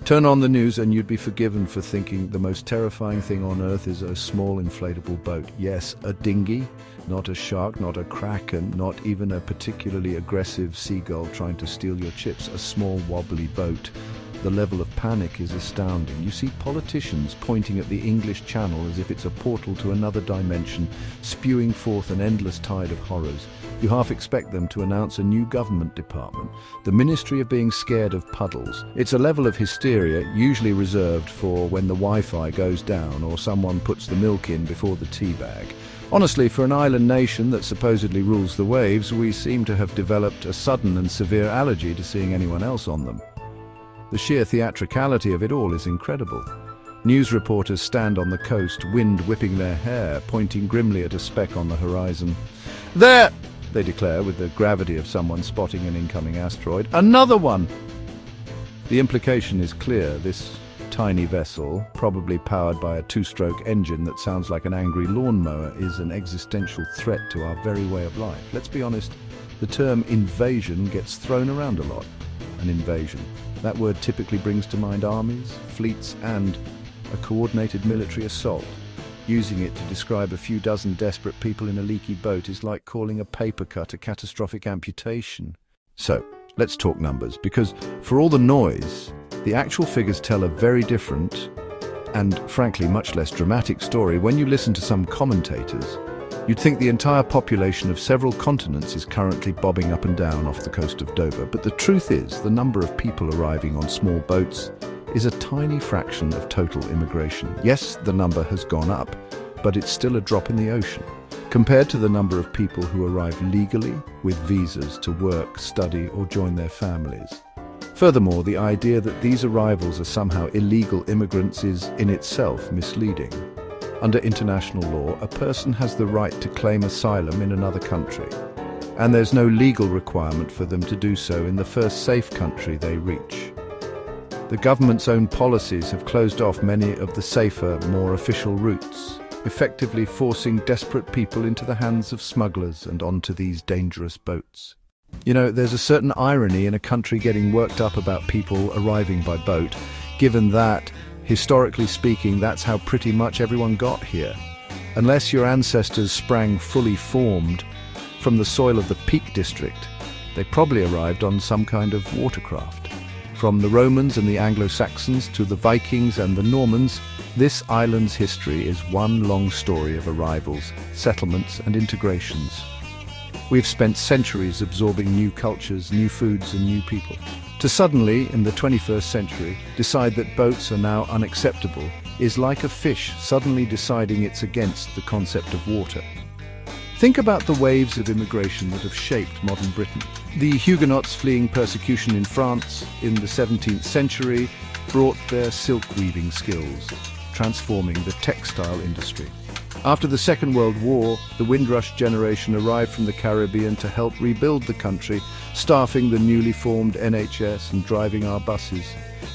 Turn on the news and you'd be forgiven for thinking the most terrifying thing on earth is a small inflatable boat. Yes, a dinghy, not a shark, not a kraken, not even a particularly aggressive seagull trying to steal your chips. A small wobbly boat. The level of panic is astounding. You see politicians pointing at the English Channel as if it's a portal to another dimension, spewing forth an endless tide of horrors. You half expect them to announce a new government department, the Ministry of Being Scared of Puddles. It's a level of hysteria usually reserved for when the Wi-Fi goes down or someone puts the milk in before the tea bag. Honestly, for an island nation that supposedly rules the waves, we seem to have developed a sudden and severe allergy to seeing anyone else on them. The sheer theatricality of it all is incredible. News reporters stand on the coast, wind whipping their hair, pointing grimly at a speck on the horizon. "There!" they declare with the gravity of someone spotting an incoming asteroid. "Another one!" The implication is clear. This tiny vessel, probably powered by a two-stroke engine that sounds like an angry lawnmower, is an existential threat to our very way of life. Let's be honest, the term invasion gets thrown around a lot. An invasion. That word typically brings to mind armies, fleets, and a coordinated military assault. Using it to describe a few dozen desperate people in a leaky boat is like calling a paper cut a catastrophic amputation. So, let's talk numbers, because for all the noise, the actual figures tell a very different and, frankly, much less dramatic story. When you listen to some commentators, you'd think the entire population of several continents is currently bobbing up and down off the coast of Dover. But the truth is, the number of people arriving on small boats is a tiny fraction of total immigration. Yes, the number has gone up, but it's still a drop in the ocean compared to the number of people who arrive legally with visas to work, study, or join their families. Furthermore, the idea that these arrivals are somehow illegal immigrants is in itself misleading. Under international law, a person has the right to claim asylum in another country, and there's no legal requirement for them to do so in the first safe country they reach. The government's own policies have closed off many of the safer, more official routes, effectively forcing desperate people into the hands of smugglers and onto these dangerous boats. You know, there's a certain irony in a country getting worked up about people arriving by boat, given that, historically speaking, that's how pretty much everyone got here. Unless your ancestors sprang fully formed from the soil of the Peak District, they probably arrived on some kind of watercraft. From the Romans and the Anglo-Saxons to the Vikings and the Normans, this island's history is one long story of arrivals, settlements and integrations. We've spent centuries absorbing new cultures, new foods and new people. To suddenly, in the 21st century, decide that boats are now unacceptable is like a fish suddenly deciding it's against the concept of water. Think about the waves of immigration that have shaped modern Britain. The Huguenots fleeing persecution in France in the 17th century brought their silk-weaving skills, transforming the textile industry. After the Second World War, the Windrush generation arrived from the Caribbean to help rebuild the country, staffing the newly formed NHS and driving our buses.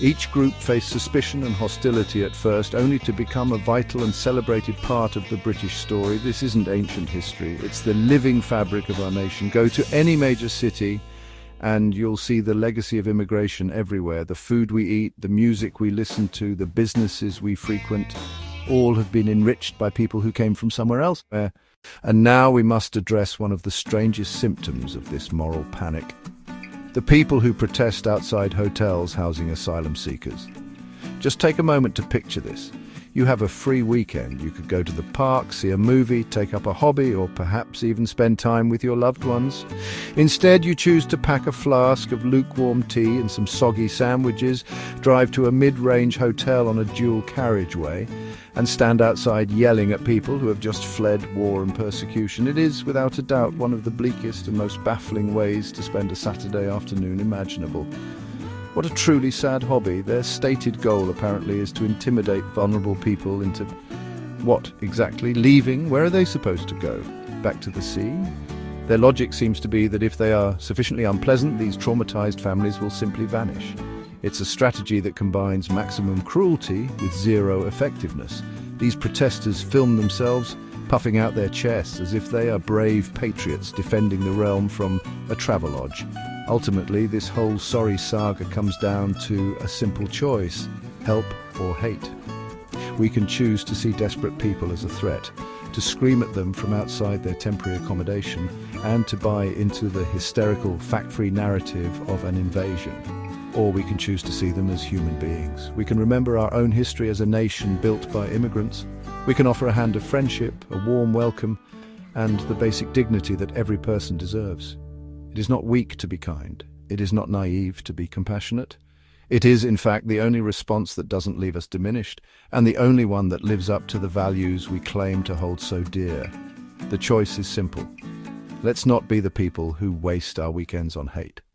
Each group faced suspicion and hostility at first, only to become a vital and celebrated part of the British story. This isn't ancient history, it's the living fabric of our nation. Go to any major city and you'll see the legacy of immigration everywhere. The food we eat, the music we listen to, the businesses we frequent, all have been enriched by people who came from somewhere else. And now we must address one of the strangest symptoms of this moral panic. The people who protest outside hotels housing asylum seekers. Just take a moment to picture this. You have a free weekend. You could go to the park, see a movie, take up a hobby, or perhaps even spend time with your loved ones. Instead, you choose to pack a flask of lukewarm tea and some soggy sandwiches, drive to a mid-range hotel on a dual carriageway, and stand outside yelling at people who have just fled war and persecution. It is, without a doubt, one of the bleakest and most baffling ways to spend a Saturday afternoon imaginable. What a truly sad hobby. Their stated goal, apparently, is to intimidate vulnerable people into what, exactly? Leaving? Where are they supposed to go? Back to the sea? Their logic seems to be that if they are sufficiently unpleasant, these traumatized families will simply vanish. It's a strategy that combines maximum cruelty with zero effectiveness. These protesters film themselves puffing out their chests as if they are brave patriots defending the realm from a travelodge. Ultimately, this whole sorry saga comes down to a simple choice: help or hate. We can choose to see desperate people as a threat, to scream at them from outside their temporary accommodation, and to buy into the hysterical, fact-free narrative of an invasion. Or we can choose to see them as human beings. We can remember our own history as a nation built by immigrants. We can offer a hand of friendship, a warm welcome, and the basic dignity that every person deserves. It is not weak to be kind. It is not naive to be compassionate. It is, in fact, the only response that doesn't leave us diminished, and the only one that lives up to the values we claim to hold so dear. The choice is simple. Let's not be the people who waste our weekends on hate.